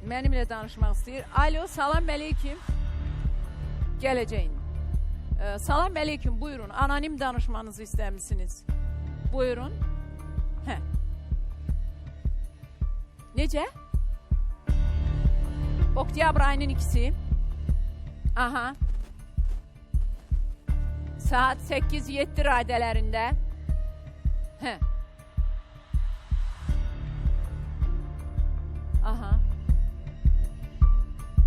Mənimlə danışmaq istəyir. Alo, salam əleykum. Gələcəyin. Salam əleykum, buyurun. Anonim danışmanızı istəmişsiniz. Buyurun. Hə. Necə? Oktyabr ayının 2'si. Aha. Saat 8-7 radələrində. Hə. Aha.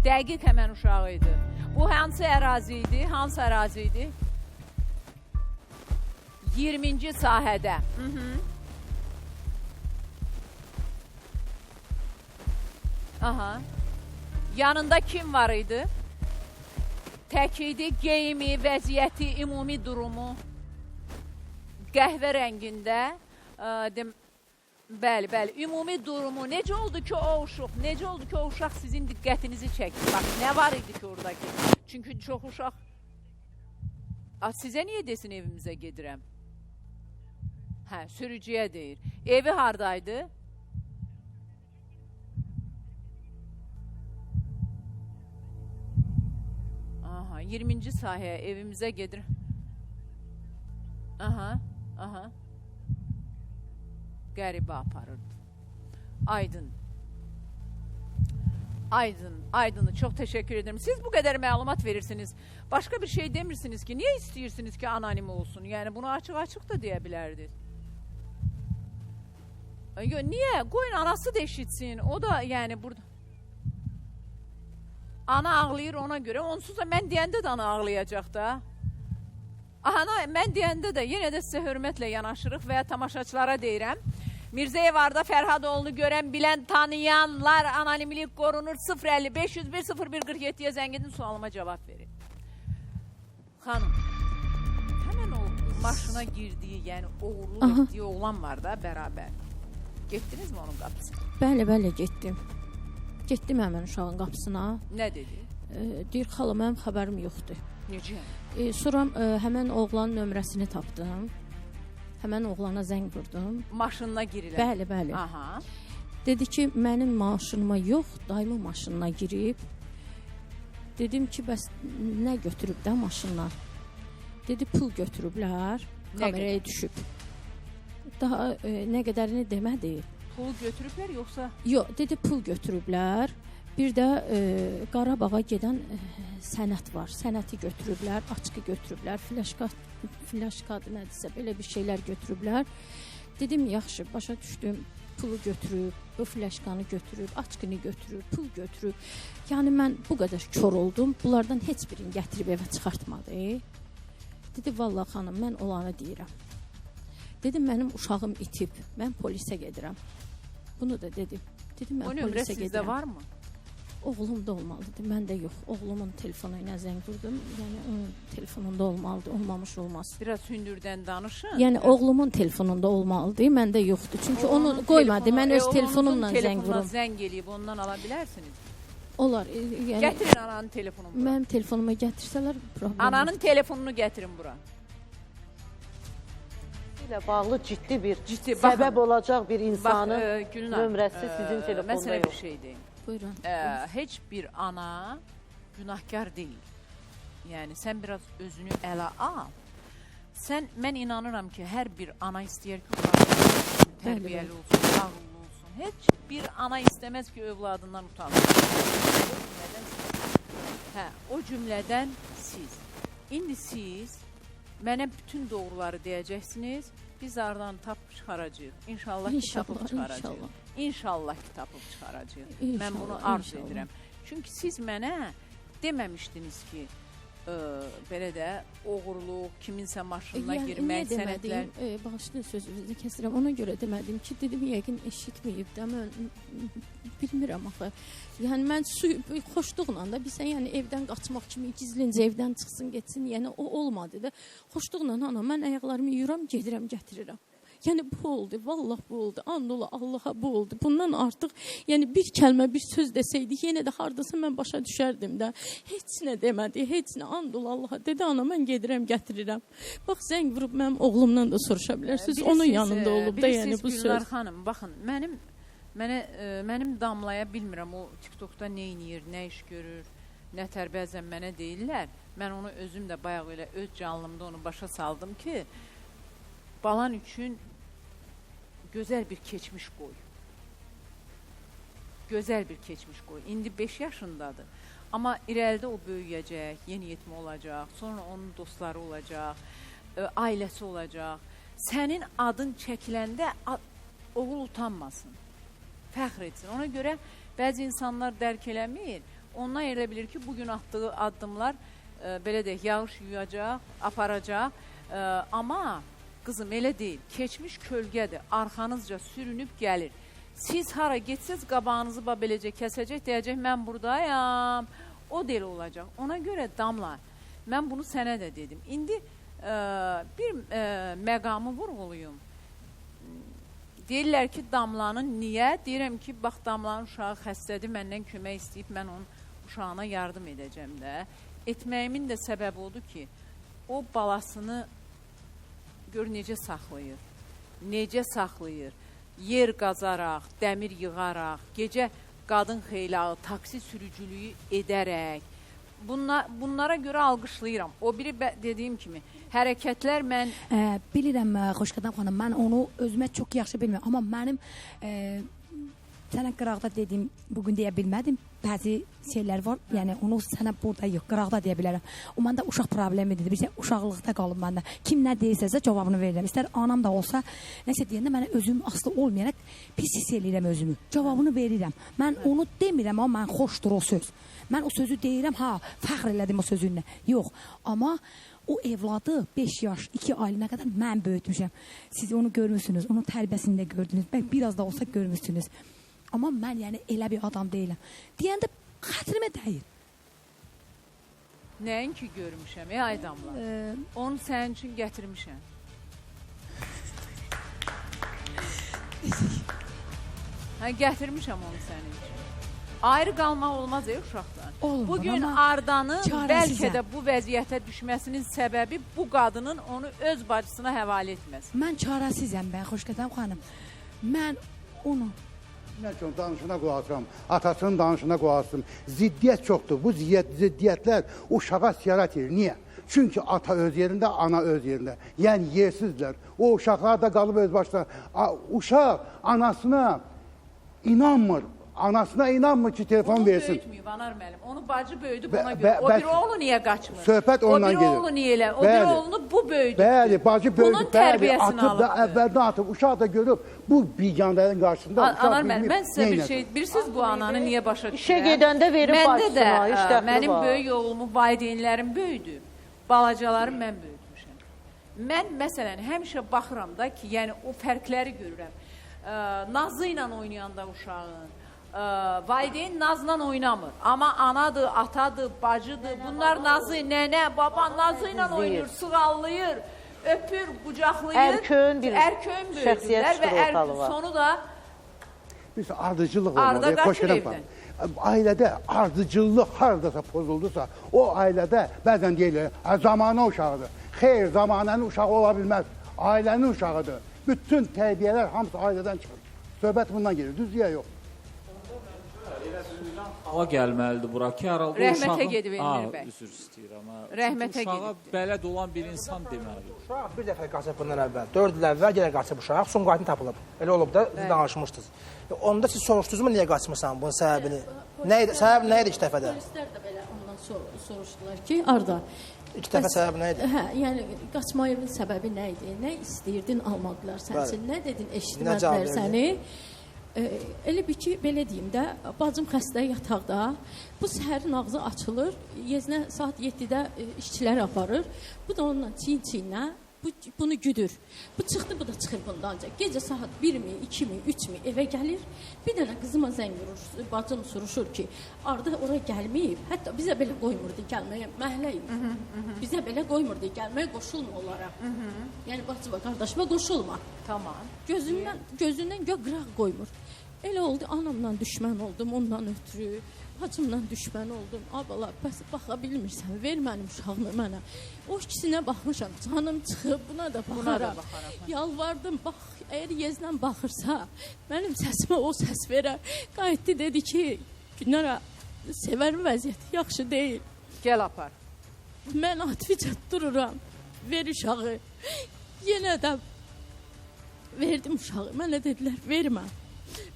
Dəqiq həmən uşağı idi. Bu hansı ərazi idi? Hansı ərazi idi? 20-ci sahədə. Aha. Yanında kim var idi? Tək idi, geyimi, vəziyyəti, ümumi durumu qəhvə rəngində. Bəli, bəli. Ümumi durumu. Necə oldu ki o uşaq sizin diqqətinizi çəkdi? Bax, nə var idi ki oradakı? Çünki çox uşaq... Sizə niyə desin evimizə gedirəm? Hə, sürücüyə deyir. Evi hardaydı? Aha, 20-ci sahəyə evimizə gedirəm. Aha, aha. Qəribə aparırdı. Aydın. Aydın'ı çok teşekkür ederim. Siz bu kadar məlumat verirsiniz. Başka bir şey demirsiniz ki. Niye istiyorsunuz ki anonim olsun? Yani bunu açık da diyebilirdiniz. Niye? Koyun anası da eşitsin. O da yani burada. Ana ağlayır ona göre. Onsuz da mən deyəndə də ana ağlayacaq da. Ana, mən deyəndə də yenə də sizə hörmətlə yanaşırıq və tamaşaçılara deyirəm. Mirzəyev Arda Fərhadoğlu'nu görən, bilən, tanıyanlar anonimlik qorunur. 050-501-0147'ye zəng edin, sualıma cavab verin. Xanım, həmən o maşına girdiyi, yəni oğurluq etdiyi oğlan var da bərabər. Getdiniz mi onun qapısına? Bəli, getdim. Getdim həmən uşağın qapısına. Nə dedi? Deyir, xala, mənim xəbərim yoxdur. Necə? Sonra həmən oğlanın nömrəsini tapdım. Həmən oğlana zəng vurdum. Maşınına girirlər? Bəli. Aha. Dedi ki, mənim maşınıma yox, dayımın maşınına girib. Dedim ki, bəs nə götürüb də maşından? Dedi, pul götürüblər, kameraya düşüb. Daha nə qədərini demədi. Pul götürüblər yoxsa? Yox, dedi, pul götürüblər. Bir də Qarabağa gedən sənət var. Sənəti götürüblər, açqı götürüblər, flaşkadı nədirsə, belə bir şeylər götürüblər. Dedim, yaxşı, başa düşdüm, pulu götürüb, bu flaşkanı götürüb, açqını götürüb, pul götürüb. Yəni, mən bu qədər kör oldum, bunlardan heç birini gətirib evə çıxartmadı. Dedi, vallahi xanım, mən olanı deyirəm. Dedim, mənim uşağım itib, mən polisə gedirəm. Bunu da dedim. Dedim, mən polisə gedirəm. O nömrə sizdə var mı? Oğlumda olmalıdır, məndə yox. Oğlumun telefonu ilə zəng vurdum. Yəni, onun telefonunda olmalıdır, olmamış olmaz. Biraz hündürdən danışın. Yəni, oğlumun telefonunda olmalıdır, məndə yoxdur. Çünki onu qoymadı, mən öz telefonumla zəng vurum. Zəng eləyib, ondan ala bilərsiniz. Olar. Yəni, gətirin ananın telefonunu bura. Mənim telefonumu gətirsələr, problem ananın telefonunu gətirin bura. ilə bağlı ciddi bir səbəb olacaq bir insanın nömrəsi sizin telefonda yox. Məsələ bir şey deyim. Buyurun. Heç bir ana günahkar deyil. Yəni sən biraz özünü ələ al. Mən inanıram ki, hər bir ana istəyər ki, tərbiyəli olsun, ağıllı olsun. Heç bir ana istəməz ki, övladından utansın. O cümlədən siz. İndi siz mənə bütün doğruları deyəcəksiniz. Biz aradan tapıb çıxaracağıq. İnşallah ki, tapıb çıxaracağıq. İnşallah ki, tapıb çıxaracağıq. Mən bunu arzu edirəm. Çünki siz mənə deməmişdiniz ki, belə də oğurluq, kiminsə maşınına girmək, sənədlər... Bağışlayın sözünüzü kəsirəm. Ona görə demədim ki, dedim, yəqin eşitməyib də, mən bilmirəm axı. Yəni, mən xoşluqla da bilsən, yəni evdən qaçmaq kimi gizlincə evdən çıxsın, getsin, yəni o olmadı da. Xoşluqla, ana, mən ayaqlarımı yuyuram, gedirəm, gətirirəm. Yəni, bu oldu, vallah bu oldu, andola Allaha bu oldu. Bundan artıq, yəni bir kəlmə, bir söz desəydik, yenə də hardasa mən başa düşərdim də. Heç nə demədi, heç nə, andola Allaha. Dedi, ana, mən gedirəm, gətirirəm. Bax, zəng vurub mənim oğlumdan da soruşa bilərsiniz, onun yanında olub da, yəni bu söz. Gülnar xanım, baxın, mənim Mənim Damlaya bilmirəm, o TikTokda nə eynir, nə iş görür, nə bəzən mənə deyirlər. Mən onu özüm də bayaq elə öz canlımda onu başa saldım ki, balan üçün gözəl bir keçmiş qoy. Gözəl bir keçmiş qoy. İndi 5 yaşındadır. Amma irəlidə o böyüyəcək, yeniyetmə olacaq, sonra onun dostları olacaq, ailəsi olacaq. Sənin adın çəkiləndə oğul utanmasın, fəxr etsin. Ona görə bəzi insanlar dərk eləmir. Ondan elə bilir ki, bugün atdığı addımlar belə deyək, yağış yuyacaq, aparacaq. Amma qızım elə deyil. Keçmiş kölgədir, arxanızca sürünüb gəlir. Siz hara getsiniz, qabağınızı beləcə kəsəcək, deyəcək, mən buradayam. O deyil olacaq. Ona görə Damla, mən bunu sənə də dedim. İndi bir məqamı vurğuluyum. Deyirlər ki, Damlanın niyə? Deyirəm ki, bax, Damlanın uşağı xəstədir, məndən kömək istəyib, mən onun uşağına yardım edəcəm də. Etməyimin də səbəbi odur ki, o balasını gör necə saxlayır. Necə saxlayır? Yer qazaraq, dəmir yığaraq, gecə qadın xeylağı, taksi sürücülüyü edərək. Bunlara görə alqışlayıram. O biri dediyim kimi, hərəkətlər mən... Bilirəm, Xoşqədəm xanım, mən onu özümə çox yaxşı bilmirəm. Amma mənim sənə qıraqda dediyim, bugün deyə bilmədim. Bəzi şeylər var, yəni onu sənə burada yox, qıraqda deyə bilərəm. O məndə uşaq problemidir, bir şey uşaqlıqda qalıb məndə. Kim nə deyirsə cavabını verirəm. İstər anam da olsa, nəsə deyəndə mənə özüm aslı olmayaraq pis hiss eləyirəm özümü. Cavabını verirəm. Mən onu demirəm, amma mən xoşdur o söz. Mən o sözü deyirəm, fəxr elədim o sözünlə. Yox, amma o evladı 5 yaş, 2 ayına qədər mən böyütmüşəm. Siz onu görmüsünüz, onun tərbiyəsini də gördünüz. Bəlkə biraz da olsa görmüsünüz. Amma mən yəni elə bir adam deyiləm. Deyəndə xətrimə dəyir. Nəyin ki görmüşəm, ay Damla? Onu sənin üçün gətirmişəm. Gətirmişəm onu sənin üçün. Ayrı qalmaq olmaz uşaqdan. Olmur, bugün Ardanın bəlkə də bu vəziyyətə düşməsinin səbəbi bu qadının onu öz bacısına həvalə etməsi. Mən çarəsizəm, Xoşqədəm xanım. Mən onu... Nə üçün danışına qoyasam, atasının danışına qoyasam. Ziddiyyət çoxdur. Bu ziddiyyətlər uşağa siyarət edir. Niyə? Çünki ata öz yerində, ana öz yerində. Yəni yersizlər. O uşaqlar da qalıb öz başına. Uşaq anasına inanmır. Anasına inanmır ki, telefon versin. Onu böyütmüyor, Vanar müəllim. Onu bacı böyüdü buna görə. O bir oğlu niyə qaçmır? Söhbət ondan gelir. O bir oğlu niyə elə? O bir oğlunu bu böyüdü. Bəli, bacı böyüdü. Bunun tərbiyəsini alıb. Əvvəldən atıb. Uşaq da görüb bu biganların qarşısında. Anar müəllim, mən sizə bir şey, bilirsiniz bu ananı niyə başa düşürəm? İşə gedəndə verib bacısına, məndə də mənim böyük oğlumu valideynlərim böyüdü. Balacalarım mən böyütmüşəm. Mən məsələn həmişə baxıram da ki, yəni o fərqləri görürəm. Nazı ilə oynayanda uşağın, valideyn nazla oynamır. Amma anadır, atadır, bacıdır. Bunlar nazı, nənə, baba nazı ilə oynayır, sığallayır, öpür, qucaqlayır. Ərköyün bir şəxsiyyət çıxır ortalığa. Sonu da biz ardıcıllıq olmalı. Arda qaçır evdən. Ailədə ardıcıllıq haradasa pozuldusa, o ailədə bəzən deyilir, zamanə uşağıdır. Xeyr, zamanənin uşağı ola bilməz. Ailənin uşağıdır. Bütün tərbiyələr hamısı ailədən çıxır. Söhbət bundan gelir, düz ya yox. Ağa gəlməlidir bura ki, herhalde rəhmətə gedib Emir bəy. Üzr istəyirəm. Rəhmətə uşağa bələd olan bir insan deməli. Uşaq bir dəfə qaçıb bundan əvvəl, 4 il əvvəl yenə qaçıb uşaq, Sumqayıtın tapılıb. Elə olub da siz danışmışdınız. Onda siz soruşdunuzmu niyə qaçmısan bunun səbəbini? Səbəb nə idi 2 dəfədə? Polislər də belə ondan soruşdular ki, Arda. 2 dəfə səbəb nə idi? Hə, yəni qaçmağının səbəbi nə idi? Nə istəyirdin, almadılar sənsin. Nə dedin, eşitmədilər səni? Elə bir ki, belə deyim də, bacım xəstə yataqda, bu səhərin ağzı açılır, yezinə saat 7-də işçilər aparır, bu da onunla çiyin-çiyinə bunu güdür. Bu çıxdı, bu da çıxır bundan ancaq. Gecə saat 1-mi, 2-mi, 3-mi evə gəlir, bir dənə qızıma zəng vurur, bacım soruşur ki, Arda ora gəlməyib, hətta bizə belə qoymurdu gəlməyə, məhləyim, bizə belə qoymurdu gəlməyə, qoşulma onlara. Yəni, bacıma, qardaşıma qoşulma. Tamam. Gözündən qıraq qoymur. Elə oldu, anamla düşmən oldum ondan ötürü. bacımla düşmən oldum. Abala, bəs baxa bilmirsən, ver mənim uşağımı mənə. O ikisinə baxmışam, canım çıxıb, buna da baxaram. Yalvardım, bax, əgər Yezdən baxırsa, mənim səsimə o səs verər. Qayıtdı, dedi ki, Günara, sevərin vəziyyəti yaxşı deyil. Gəl apar. Mən atıficə dururam, ver uşağı. Yenə də verdim uşağı, mənə dedilər, vermə.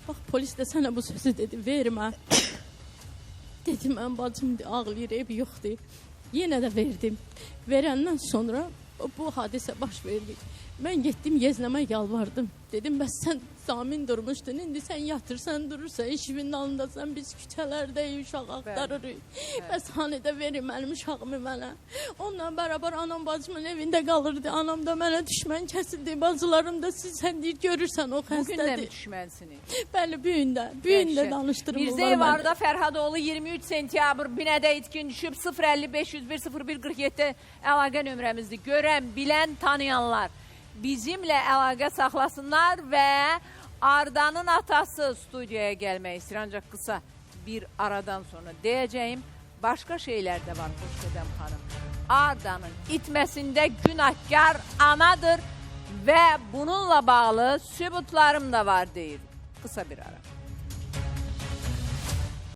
Bax, polis də sənə bu sözü dedi, vermə. Dedim, mən bacım ağlayır, ev yoxdur. Yenə də verdim. Verəndən sonra bu hadisə baş verdi. Mən getdim, Yeznəmə yalvardım. Dedim, bəs sən zamin durmuşdun, indi sən yatırsan, durursan, işimin alındasan, biz küçələrdəyik, uşaq axtarırıq. Bəs hani də verin mənim uşağımı mənə. Onunla bərabər anam bacımın evində qalırdı. Anam da mənə düşmən kəsildi. Bacılarım da sən deyir, görürsən o xəstədir. Bugün də mi düşmənsiniz? Bəli, bugün də danışdırım. Mirzəyevarda Fərhadoğlu 23 sentyabr binədə itkin düşüb 050-501 0147 əlaqə nömrəmizdir. Görən, bilən, tanıyanlar bizimlə əlaqə saxlasınlar və Ardanın atası studiyaya gəlmək istəyir. Ancaq qısa bir aradan sonra deyəcəyim, başqa şeylər də var Xoşqədəm xanım. Ardanın itməsində günahkar anadır və bununla bağlı sübutlarım da var deyir. Qısa bir ara.